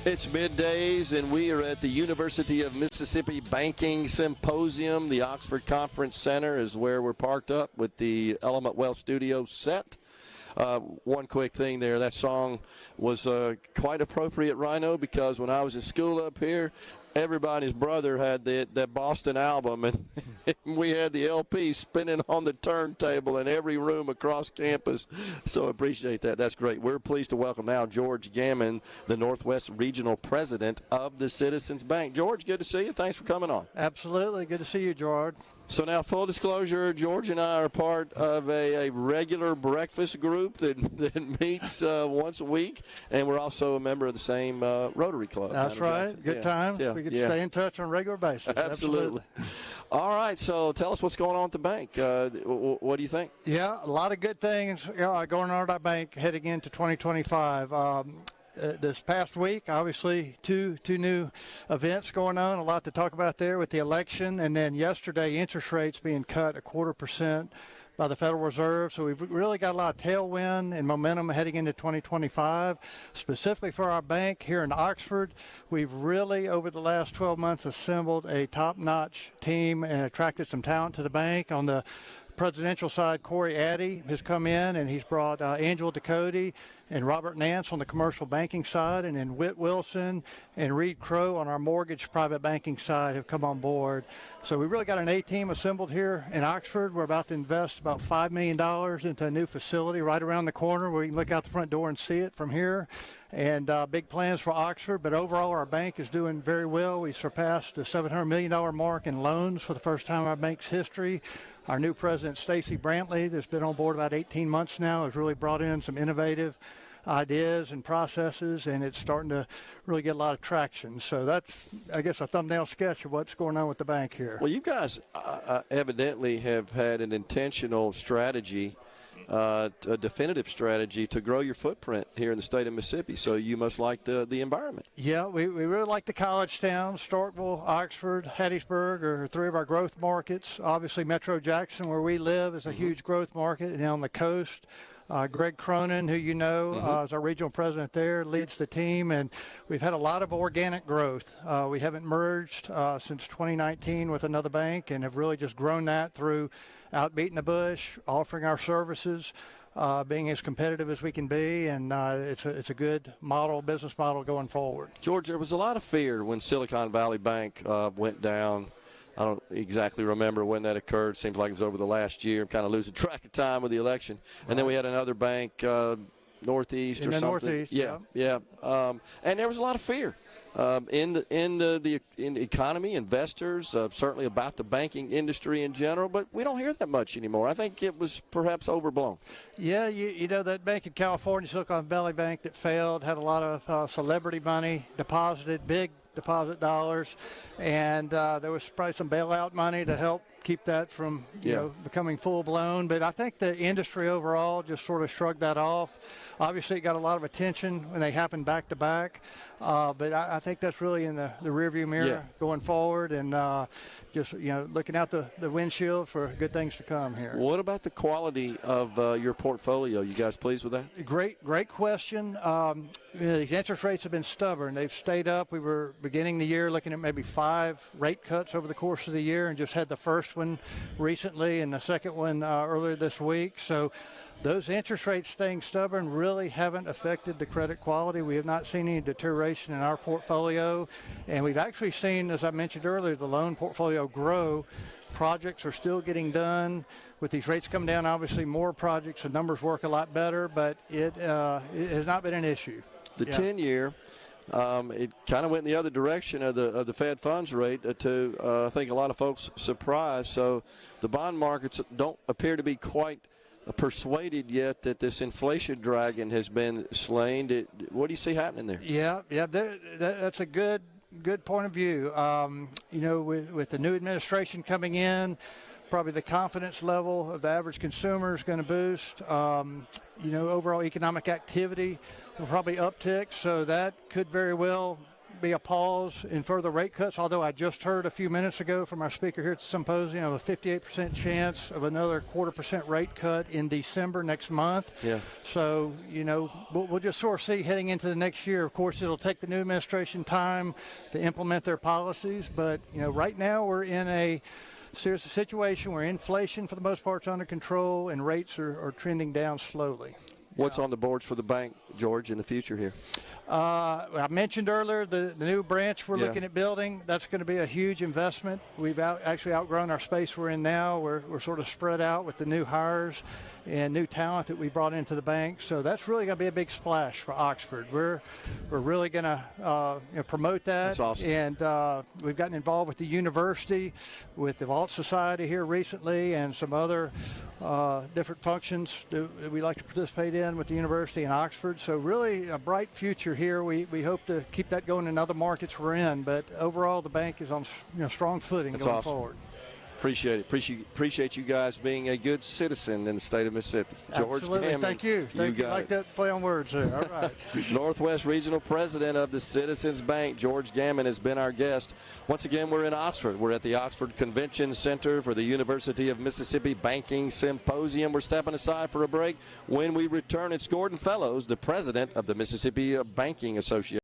It's middays, and we are at the University of Mississippi Banking Symposium. The Oxford Conference Center is where we're parked up with the Element Wealth Studio set. One quick thing there, that song was quite appropriate, Rhino, because when I was in school up here, everybody's brother had that Boston album, and we had the LP spinning on the turntable in every room across campus. So I appreciate that. That's great. We're pleased to welcome now George Gammon, the Northwest Regional President of the Citizens Bank. George, good to see you. Thanks for coming on. Absolutely. Good to see you, Gerard. So now, full disclosure, George and I are part of a regular breakfast group that meets once a week, and we're also a member of the same Rotary Club. That's right. Good times. Yeah. We can stay in touch on a regular basis. Absolutely. All right, so tell us what's going on at the bank. What do you think? Yeah, a lot of good things going on at our bank heading into 2025. This past week, obviously, two new events going on, a lot to talk about there with the election, and then yesterday, interest rates being cut 0.25% by the Federal Reserve. So we've really got a lot of tailwind and momentum heading into 2025. Specifically for our bank here in Oxford, we've really, over the last 12 months, assembled a top-notch team and attracted some talent to the bank. On the presidential side, Corey Addy has come in, and he's brought Angela Ducote and Robert Nance on the commercial banking side, and then Whit Wilson and Reed Crow on our mortgage private banking side have come on board. So we really got an A-team assembled here in Oxford. We're about to invest about $5 million into a new facility right around the corner where you can look out the front door and see it from here. And big plans for Oxford, but overall our bank is doing very well. We surpassed the $700 million mark in loans for the first time in our bank's history. Our new president, Stacy Brantley, that's been on board about 18 months now, has really brought in some innovative ideas and processes, and it's starting to really get a lot of traction. So that's, I guess, a thumbnail sketch of what's going on with the bank here. Well, you guys evidently have had an intentional strategy, a definitive strategy to grow your footprint here in the state of Mississippi. So you must like the environment. Yeah, we really like the college towns. Starkville, Oxford, Hattiesburg are three of our growth markets. Obviously, Metro Jackson, where we live, is a huge growth market. And on the coast, Greg Cronin, who you know, is our regional president there, leads the team. And we've had a lot of organic growth. We haven't merged since 2019 with another bank, and have really just grown that through outbeating the bush, offering our services, being as competitive as we can be, and it's a good business model going forward. George, there was a lot of fear when Silicon Valley Bank went down. I don't exactly remember when that occurred. Seems like it was over the last year. I'm kind of losing track of time with the election. Right. And then we had another bank, Northeast in or the something. Northeast, yeah. And there was a lot of fear. In the economy, investors, certainly about the banking industry in general, but we don't hear that much anymore. I think it was perhaps overblown. Yeah, you know, that bank in California, Silicon Valley Bank, that failed, had a lot of celebrity money deposited, big deposit dollars, and there was probably some bailout money to help keep that from becoming full-blown. But I think the industry overall just sort of shrugged that off. Obviously, it got a lot of attention when they happened back-to-back, but I think that's really in the rearview mirror going forward, and just looking out the windshield for good things to come here. What about the quality of your portfolio? You guys pleased with that? Great question. These interest rates have been stubborn. They've stayed up. We were beginning the year looking at maybe 5 rate cuts over the course of the year, and just had the first one recently and the second one earlier this week. So those interest rates staying stubborn really haven't affected the credit quality. We have not seen any deterioration in our portfolio, and we've actually seen, as I mentioned earlier, the loan portfolio grow. Projects are still getting done. With these rates coming down, obviously more projects, the numbers work a lot better, but it has not been an issue. The 10-year, it kind of went in the other direction of the Fed funds rate to, I think, a lot of folks surprised. So the bond markets don't appear to be quite persuaded yet that this inflation dragon has been slain. What do you see happening there? Yeah, that's a good point of view. With the new administration coming in, probably the confidence level of the average consumer is going to boost. Overall economic activity will probably uptick, so that could very well be a pause in further rate cuts, although I just heard a few minutes ago from our speaker here at the symposium of a 58% chance of another 0.25% rate cut in December next month. Yeah. So, we'll just sort of see heading into the next year. Of course, it'll take the new administration time to implement their policies, but, right now we're in a serious situation where inflation, for the most part, is under control and rates are trending down slowly. What's on the boards for the bank, George, in the future here? I mentioned earlier the new branch we're looking at building. That's going to be a huge investment. We've actually outgrown our space we're in now. We're sort of spread out with the new hires and new talent that we brought into the bank. So that's really going to be a big splash for Oxford. We're really going to promote that. That's awesome. And we've gotten involved with the university, with the Vault Society here recently, and some other different functions that we like to participate in with the university in Oxford. So really a bright future here. We hope to keep that going in other markets we're in, but overall the bank is on strong footing going forward. Appreciate it. Appreciate you guys being a good citizen in the state of Mississippi. George Absolutely. Gammon. Thank you. Thank you. I like that play on words there. All right. Northwest Regional President of the Citizens Bank, George Gammon, has been our guest. Once again, we're in Oxford. We're at the Oxford Convention Center for the University of Mississippi Banking Symposium. We're stepping aside for a break. When we return, it's Gordon Fellows, the president of the Mississippi Banking Association.